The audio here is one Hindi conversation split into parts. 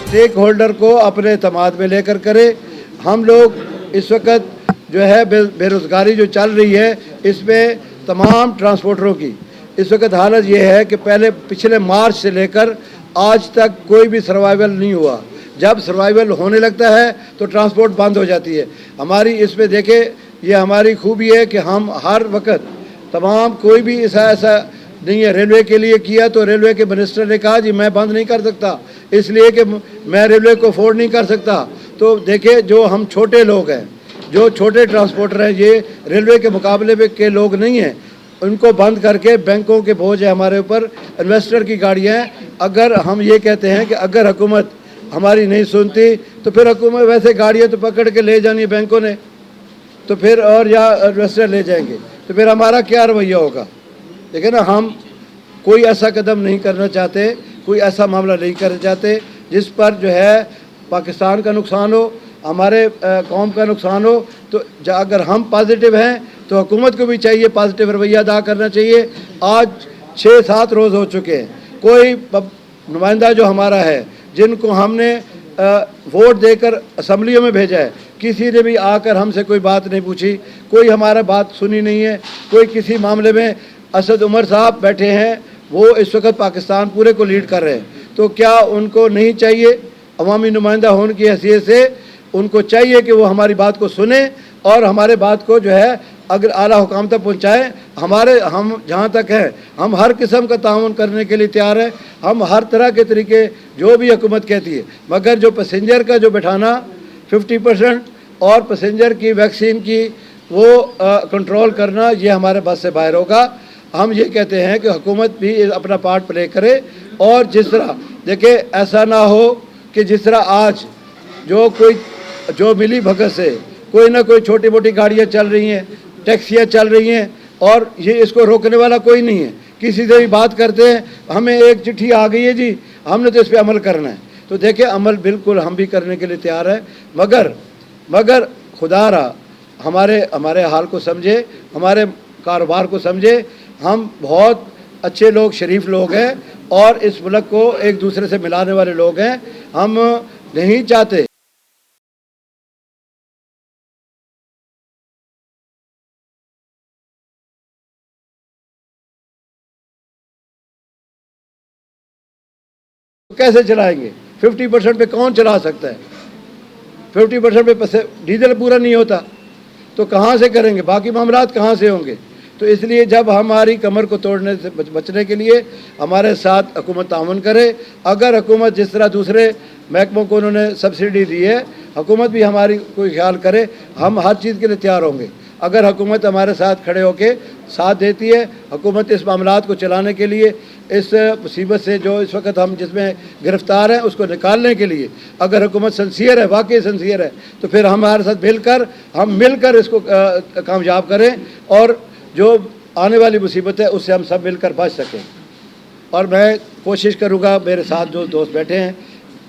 स्टेक होल्डर को अपने एतमाद में लेकर करे। हम लोग इस वक्त जो है बेरोज़गारी जो चल रही है, इसमें तमाम ट्रांसपोर्टरों की इस वक्त हालत ये है कि पहले पिछले मार्च से लेकर आज तक कोई भी सर्वाइवल नहीं हुआ। जब सर्वाइवल होने लगता है तो ट्रांसपोर्ट बंद हो जाती है। हमारी इसमें देखें, ये हमारी खूबी है कि हम हर वक्त तमाम कोई भी ऐसा नहीं है। रेलवे के लिए किया तो रेलवे के मिनिस्टर ने कहा जी मैं बंद नहीं कर सकता, इसलिए कि मैं रेलवे को अफोर्ड नहीं कर सकता। तो देखिए, जो हम छोटे लोग हैं, जो छोटे ट्रांसपोर्टर हैं, ये रेलवे के मुकाबले में के लोग नहीं हैं, उनको बंद करके बैंकों के बोझ है हमारे ऊपर, इन्वेस्टर की गाड़ियाँ हैं। अगर हम ये कहते हैं कि अगर हुकूमत हमारी नहीं सुनती तो फिर हुकूमत वैसे गाड़ियाँ तो पकड़ के ले जानी है बैंकों ने, तो फिर और या इन्वेस्टर ले जाएंगे, तो फिर हमारा क्या रवैया होगा। देखिए ना, हम कोई ऐसा कदम नहीं करना चाहते, कोई ऐसा मामला नहीं करना चाहते जिस पर जो है पाकिस्तान का नुकसान हो, हमारे कौम का नुकसान हो। तो अगर हम पॉजिटिव हैं तो हुकूमत को भी चाहिए पॉजिटिव रवैया अदा करना चाहिए। आज 6-7 रोज़ हो चुके हैं, कोई नुमाइंदा जो हमारा है, जिनको हमने वोट देकर असम्बलियों में भेजा है, किसी ने भी आकर हमसे कोई बात नहीं पूछी, कोई हमारा बात सुनी नहीं है। कोई किसी मामले में असद उमर साहब बैठे हैं, वो इस वक्त पाकिस्तान पूरे को लीड कर रहे हैं, तो क्या उनको नहीं चाहिए अवामी नुमाइंदा होने की हैसियत से उनको चाहिए कि वो हमारी बात को सुने और हमारे बात को जो है अगर आला हुकाम तक पहुँचाएँ। हम जहाँ तक हैं, हम हर किस्म का ताउन करने के लिए तैयार हैं। हम हर तरह के तरीके जो भी हुकूमत कहती है, मगर जो पैसेंजर का जो बैठाना 50% और पैसेंजर की वैक्सीन की वो कंट्रोल करना, ये हमारे बस से बाहर होगा। हम ये कहते हैं कि हुकूमत भी अपना पार्ट प्ले करे। और जिस तरह देखिए, ऐसा ना हो कि जिस तरह आज जो मिली भगत से कोई ना कोई छोटी मोटी गाड़ियाँ चल रही हैं, टैक्सियाँ चल रही हैं, और ये इसको रोकने वाला कोई नहीं है। किसी से भी बात करते हैं, हमें एक चिट्ठी आ गई है जी, हमने तो इस पर अमल करना है। तो देखिए, अमल बिल्कुल हम भी करने के लिए तैयार है, मगर खुदारा हमारे हाल को समझे, हमारे कारोबार को समझे। हम बहुत अच्छे लोग, शरीफ लोग हैं और इस मुल्क को एक दूसरे से मिलाने वाले लोग हैं। हम नहीं चाहते कैसे चलाएंगे। 50% पे कौन चला सकता है? 50% पे डीजल पूरा नहीं होता तो कहाँ से करेंगे, बाकी मामलात कहाँ से होंगे। तो इसलिए जब हमारी कमर को तोड़ने से बचने के लिए हमारे साथ हुकूमत ताउन करे। अगर हुकूमत जिस तरह दूसरे महकमों को उन्होंने सब्सिडी दी है, हुकूमत भी हमारी कोई ख्याल करे, हम हर चीज़ के लिए तैयार होंगे। अगर हुकूमत हमारे साथ खड़े होके साथ देती है, हुकूमत इस मामलात को चलाने के लिए, इस मुसीबत से जो इस वक्त हम जिसमें गिरफ़्तार हैं उसको निकालने के लिए अगर हुकूमत सिंसियर है, वाकई सिंसियर है, तो फिर हमारे साथ हम मिलकर इसको कामयाब करें और जो आने वाली मुसीबत है उससे हम सब मिलकर बच सकें। और मैं कोशिश करूँगा, मेरे साथ जो दोस्त बैठे हैं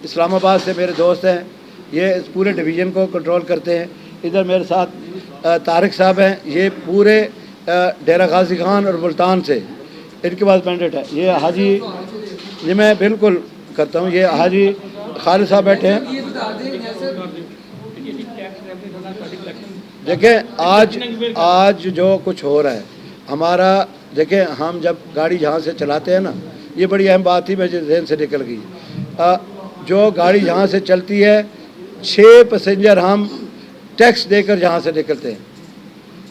इस्लामाबाद से मेरे दोस्त हैं, ये इस पूरे डिवीज़न को कंट्रोल करते हैं। इधर मेरे साथ तारिक साहब हैं, ये पूरे डेरा गाजी खान और मुल्तान से इनके पास मैंडेट है। ये हाजी, ये मैं बिल्कुल करता हूँ, ये हाजी खालिद साहब बैठे हैं। देखें, आज जो कुछ हो रहा है हमारा, देखें हम जब गाड़ी जहाँ से चलाते हैं ना, ये बड़ी अहम बात थी, मुझे जहन से निकल गई। जो गाड़ी जहाँ से चलती है, 6 पैसेंजर हम टैक्स देकर जहाँ से निकलते हैं।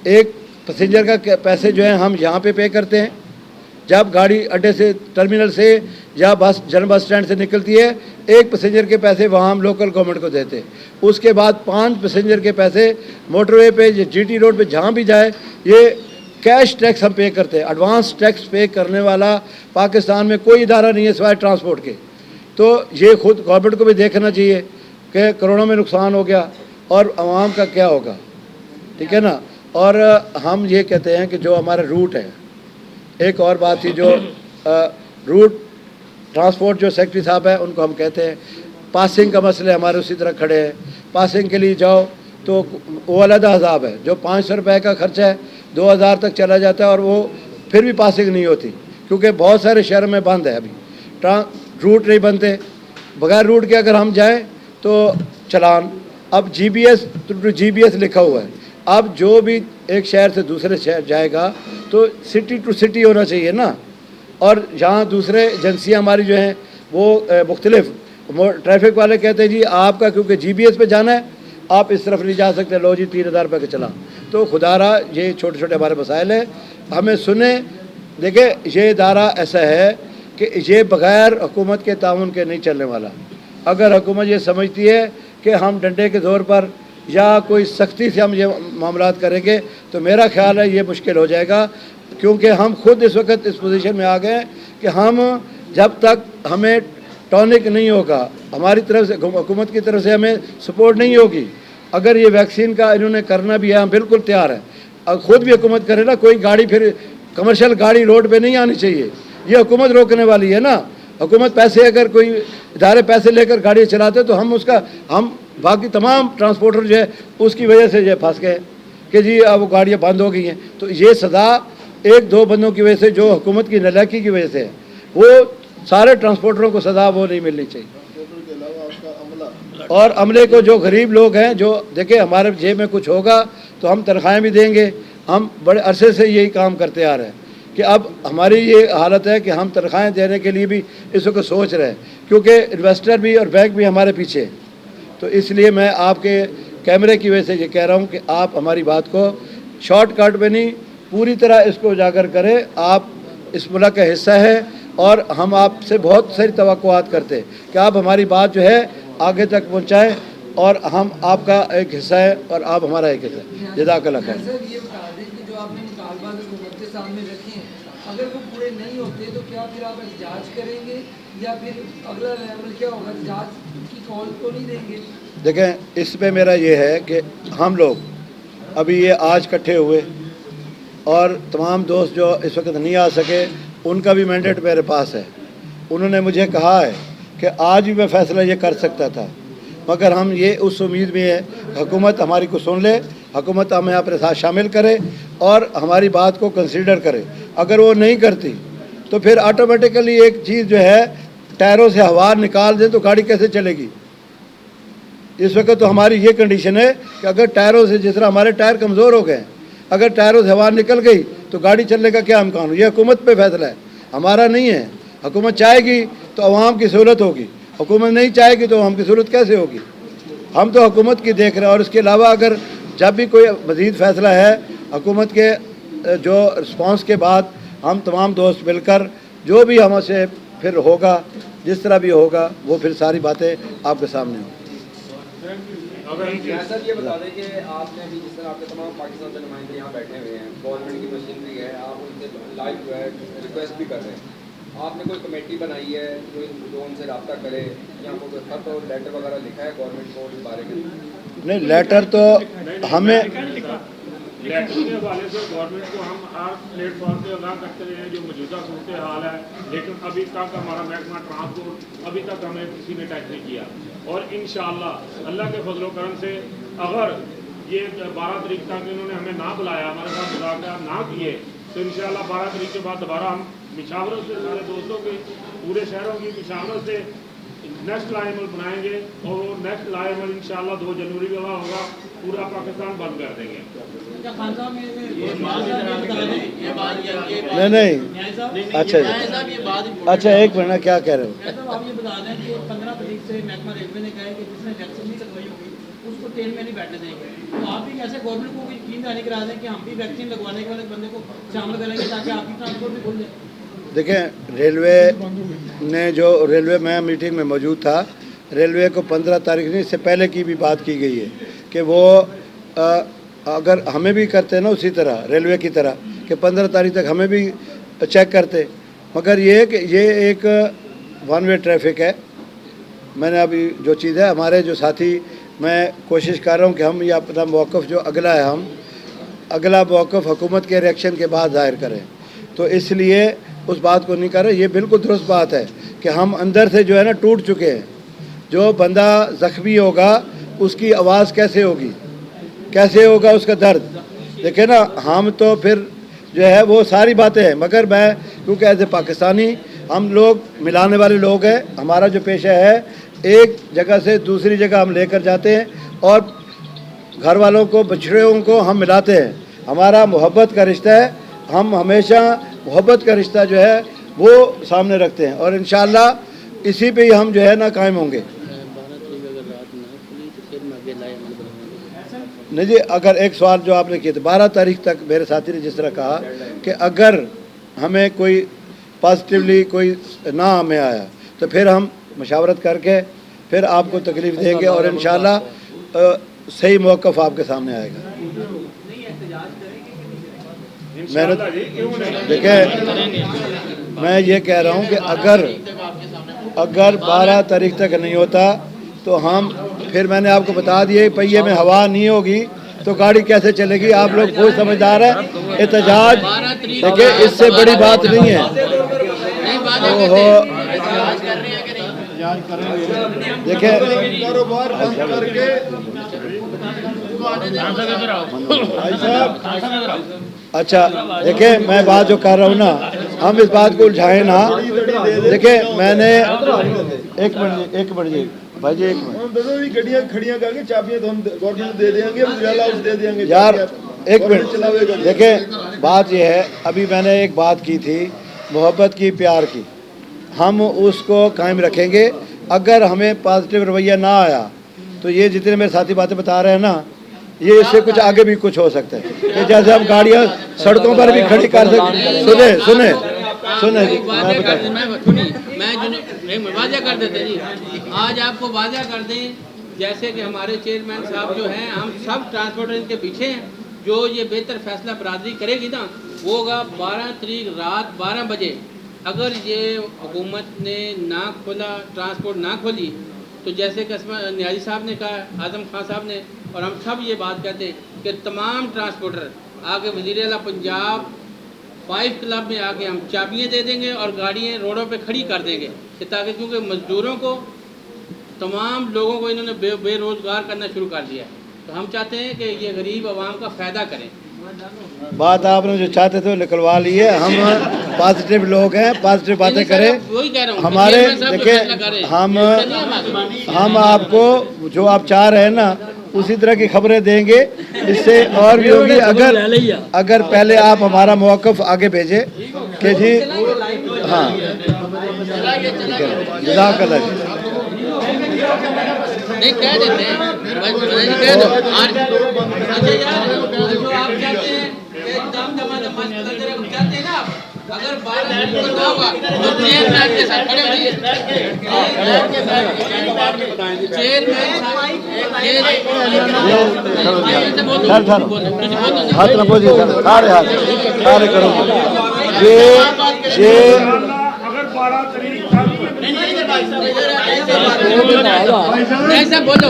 एक पैसेंजर का पैसे जो है हम यहाँ पे करते हैं जब गाड़ी अड्डे से, टर्मिनल से या जनरल बस स्टैंड से निकलती है। एक पैसेंजर के पैसे वहाँ हम लोकल गवर्नमेंट को देते हैं। उसके बाद 5 पैसेंजर के पैसे मोटरवे पे, जीटी रोड पे जहाँ भी जाए, ये कैश टैक्स हम पे करते हैं। एडवांस टैक्स पे करने वाला पाकिस्तान में कोई इदारा नहीं है सिवाय ट्रांसपोर्ट के। तो ये खुद गवर्नमेंट को भी देखना चाहिए कि करोड़ों में नुकसान हो गया और आवाम का क्या होगा, ठीक है ना। और हम ये कहते हैं कि जो हमारा रूट है, एक और बात थी, जो रूट ट्रांसपोर्ट जो सेक्रेटरी साहब है उनको हम कहते हैं, पासिंग का मसले हमारे उसी तरह खड़े हैं। पासिंग के लिए जाओ तो वो अलग हिसाब है, जो 500 रुपये का खर्चा है 2000 तक चला जाता है और वो फिर भी पासिंग नहीं होती, क्योंकि बहुत सारे शहर में बंद है, अभी रूट नहीं बनते। बगैर रूट के अगर हम जाएं तो चलान, अब जीपीएस टू जीपीएस लिखा हुआ है। अब जो भी एक शहर से दूसरे शहर जाएगा तो सिटी टू सिटी होना चाहिए ना, और जहाँ दूसरे एजेंसियाँ हमारी जो हैं वो मुख्तलिफ ट्रैफिक वाले कहते हैं जी आपका क्योंकि जीपीएस पे जाना है आप इस तरफ नहीं जा सकते, लो जी 3000 रुपये का चला। तो खुदारा ये छोटे छोटे हमारे मसाइल हैं, हमें सुने। देखिए ये इदारा ऐसा है कि ये बग़ैर हुकूमत के ताउन के नहीं चलने वाला। अगर हुकूमत ये समझती है कि हम डंडे के ज़ोर पर या कोई सख्ती से हम ये मामलात करेंगे तो मेरा ख्याल है ये मुश्किल हो जाएगा, क्योंकि हम खुद इस वक्त इस पोजीशन में आ गए कि हम जब तक हमें टॉनिक नहीं होगा, हमारी तरफ से हुकूमत की तरफ से हमें सपोर्ट नहीं होगी। अगर ये वैक्सीन का इन्होंने करना भी है हम बिल्कुल तैयार हैं, और ख़ुद भी हुकूमत करे ना, कोई गाड़ी फिर कमर्शियल गाड़ी रोड पे नहीं आनी चाहिए, ये हुकूमत रोकने वाली है ना। हुकूमत पैसे अगर कोई इदारे पैसे लेकर गाड़ी चलाते तो हम बाकी तमाम ट्रांसपोर्टर जो है उसकी वजह से जो फंस गए कि जी अब वो गाड़ियाँ बंद हो गई हैं। तो ये सज़ा एक दो बंदों की वजह से जो हुकूमत की नालायकी की वजह से है, वो सारे ट्रांसपोर्टरों को सज़ा वो नहीं मिलनी चाहिए। और अमले को जो गरीब लोग हैं, जो देखें हमारे जेब में कुछ होगा तो हम तनख्वाहें भी देंगे। हम बड़े अरसे से यही काम करते आ रहे हैं कि अब हमारी ये हालत है कि हम तनख्वाहें देने के लिए भी इस वक्त सोच रहे हैं, क्योंकि इन्वेस्टर भी और बैंक भी हमारे पीछे हैं। तो इसलिए मैं आपके कैमरे की वजह से ये कह रहा हूँ कि आप हमारी बात को शॉर्टकट में नहीं, पूरी तरह इसको उजागर करें। आप इस मुल्क का हिस्सा है और हम आपसे बहुत सारी तवक्कुआत करते हैं कि आप हमारी बात जो है आगे तक पहुँचाएँ, और हम आपका एक हिस्सा है और आप हमारा एक हिस्सा है। जज़ाकल्लाह खैर। सामने रखें, अगर वो पूरे नहीं होते तो क्या फिर आप एहतजाज करेंगे या फिर अगला लेवल क्या होगा, एहतजाज की कॉल तो नहीं देंगे? देखें इस पे मेरा ये है कि हम लोग अभी ये आज इकट्ठे हुए और तमाम दोस्त जो इस वक्त नहीं आ सके उनका भी मैंडेट मेरे पास है। उन्होंने मुझे कहा है कि आज भी मैं फ़ैसला ये कर सकता था, मगर हम ये उस उम्मीद में है हुकूमत हमारी को सुन ले, हुकूमत हमें अपने साथ शामिल करे और हमारी बात को कंसीडर करे। अगर वो नहीं करती तो फिर ऑटोमेटिकली एक चीज़ जो है टायरों से हवा निकाल दें तो गाड़ी कैसे चलेगी। इस वक्त तो हमारी ये कंडीशन है कि अगर टायरों से, जिस तरह हमारे टायर कमज़ोर हो गए, अगर टायरों से हवा निकल गई तो गाड़ी चलने का क्या इम्कान हो। ये हुकूमत पे फैसला है, हमारा नहीं है। हुकूमत चाहेगी तो अवाम की सहूलत होगी, हुकूमत नहीं चाहेगी तो अवाम की सहूलत कैसे होगी। हम तो हुकूमत की देख रहे हैं। और इसके अलावा अगर जब भी कोई मज़ीद फ़ैसला है हुकूमत के जो रिस्पांस के बाद हम तमाम दोस्त मिलकर जो भी हमसे फिर होगा, जिस तरह भी होगा, वो फिर सारी बातें आपके सामने होंगी। सर ये बता दें कि आपने अभी जिस तरह आपके तमाम पाकिस्तान के नुमाइंदे यहाँ बैठे हुए हैं, गवर्नमेंट की मशीनरी है, आप उनसे लाइव जो है रिक्वेस्ट भी कर रहे हैं, आपने कोई कमेटी बनाई है जो उनसे रब्ता करे या कोई खत और लेटर वगैरह लिखा है गवर्नमेंट को इस बारे में? नहीं, लेटर तो हमें लेटर के हवाले से गवर्नमेंट को हम हर प्लेटफॉर्म पे आगाह करते रहे हैं जो मौजूदा सूरत हाल है, लेकिन अभी तक हमारा महकमा ट्रांसपोर्ट अभी तक हमें किसी ने टच नहीं किया। और इंशाअल्लाह अल्लाह के फजलो करम से अगर ये 12 तारीख तक इन्होंने हमें ना बुलाया, हमारे साथ मुज़ाकरात ना किए, तो इंशाअल्लाह 12 तारीख के बाद दोबारा हम मिशावरों से, सारे दोस्तों के पूरे शहरों की मिशावरों से नेक्स्ट लाइमल बनाएंगे और वो नेक्स्ट लाइमल इंशाअल्लाह 2 जनवरी वाला होगा, पूरा पाकिस्तान बंद कर देंगे। नहीं अच्छा एक मिनट, क्या कह रहे हो? आप ये बता दें कि 15 तारीख से महकमा रेलवे ने कहा है कि जिसने वैक्सीन नहीं लगवाई होगी उसको ट्रेन में नहीं बैठने देंगे। तो आप भी ऐसे गवर्नमेंट को यकीन दहानी करा दें कि हम भी वैक्सीन लगवाने के बाद बंदे को शामिल करेंगे ताकि आपकी ट्रांसपोर्ट भी खुल जाए। देखें रेलवे ने जो रेलवे में मीटिंग में मौजूद था, रेलवे को 15 तारीख नहीं, इससे पहले की भी बात की गई है कि वो अगर हमें भी करते ना उसी तरह रेलवे की तरह कि 15 तारीख तक हमें भी चेक करते, मगर ये कि ये एक वन वे ट्रैफिक है। मैंने अभी जो चीज़ है हमारे जो साथी, मैं कोशिश कर रहा हूँ कि हम ये अपना मौक़िफ़ जो अगला है, हम अगला मौक़िफ़ हुकूमत के रिएक्शन के बाद ज़ाहिर करें। तो इसलिए उस बात को नहीं कर रहे। ये बिल्कुल दुरुस्त बात है कि हम अंदर से जो है ना टूट चुके हैं। जो बंदा ज़ख्मी होगा उसकी आवाज़ कैसे होगी, कैसे होगा उसका दर्द। देखे ना, हम तो फिर जो है वो सारी बातें हैं, मगर मैं क्योंकि एज ए पाकिस्तानी हम लोग मिलाने वाले लोग हैं, हमारा जो पेशा है एक जगह से दूसरी जगह हम लेकर जाते हैं और घर वालों को, बछड़ों को हम मिलाते हैं। हमारा मोहब्बत का रिश्ता है, हम हमेशा मोहब्बत का रिश्ता जो है वो सामने रखते हैं और इंशाअल्लाह इसी पे ही हम जो है ना कायम होंगे। नहीं जी, अगर एक सवाल जो आपने किया था 12 तारीख तक, मेरे साथी ने जिस तरह कहा कि अगर हमें कोई पॉजिटिवली कोई ना हमें आया तो फिर हम मशावरत करके फिर आपको तकलीफ़ देंगे और इंशाअल्लाह सही मौक़िफ़ आपके सामने आएगा। मैंने देखिए, मैं ये कह रहा हूँ कि अगर 12 तारीख तक नहीं होता तो हम फिर, मैंने आपको बता दिया, पहिए में हवा नहीं होगी तो गाड़ी कैसे चलेगी। आप लोग बहुत समझदार हैं। एहतजाज देखिए, इससे बड़ी बात नहीं है। ओहो, देखिए अच्छा, देखिए मैं बात जो कर रहा हूँ ना, हम इस बात को उलझाएं ना। देखिए मैंने एक मिनट जी भाई जी, एक मिनट, गड्डियां खड़ियां करके चाबियां तो हम गवर्नमेंट दे देंगे, उजाला उस दे देंगे यार। एक मिनट, देखिए बात यह है, अभी मैंने एक बात की थी मोहब्बत की, प्यार की, हम उसको कायम रखेंगे। अगर हमें पॉजिटिव रवैया ना आया तो ये जितने मेरे साथी बातें बता रहे हैं ना, ये इससे कुछ आगे भी कुछ हो सकता है कि जैसे हम गाड़ियाँ सड़कों पर भी खड़ी कर सकते। सुने मैं वादा कर देते जी, आज आपको वादा कर दें, जैसे कि हमारे चेयरमैन साहब जो हैं, हम सब ट्रांसपोर्टर के पीछे हैं। जो ये बेहतर फैसला बरादरी करेगी ना, वो होगा 12 तारीख रात 12 बजे। अगर ये हुकूमत ने ना खोला, ट्रांसपोर्ट ना खोली, तो जैसे कस्मा न्याजी साहब ने कहा, आजम खान साहब ने, और हम सब ये बात कहते हैं कि तमाम ट्रांसपोर्टर आगे वज़ीर आला पंजाब 5 क्लब में आके हम चाबियाँ दे देंगे और गाड़ियाँ रोडों पे खड़ी कर देंगे, कि ताकि, क्योंकि मज़दूरों को, तमाम लोगों को इन्होंने बेरोज़गार करना शुरू कर दिया है। तो हम चाहते हैं कि ये गरीब आवाम का फ़ायदा करें। बात आपने जो चाहते थे वो निकलवा ली है। हम पॉजिटिव लोग हैं, पॉजिटिव बातें करें। वही कह रहा हूँ, हमारे देखिए, हम आपको जो आप चाह रहे हैं ना उसी तरह की खबरें देंगे, इससे और भी होगी। अगर पहले आप हमारा मौक़िफ़ आगे भेजें कि जी हाँ, जज़ाकल्लाह। नहीं कह देते हैं, कह दो। अच्छा यार, जो आप चाहते हैं कि चाहते हैं ना, अगर 12 को ना होगा तो चेयरमैन के साथ खड़े हो जाइए। हाथ रखो जी, सारे हाथ सारे करो। ये ऐसा बोलो,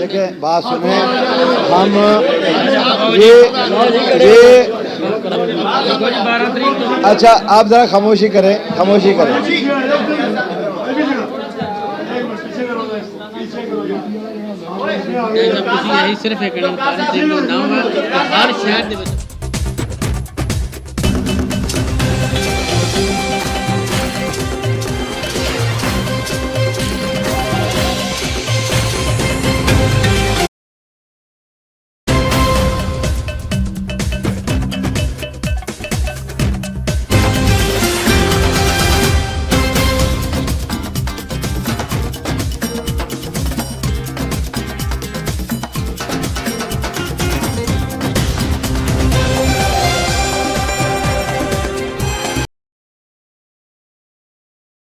देखिए बात सुने, हम अच्छा आप ज़रा खामोशी करें। यही सिर्फ एक हर शहर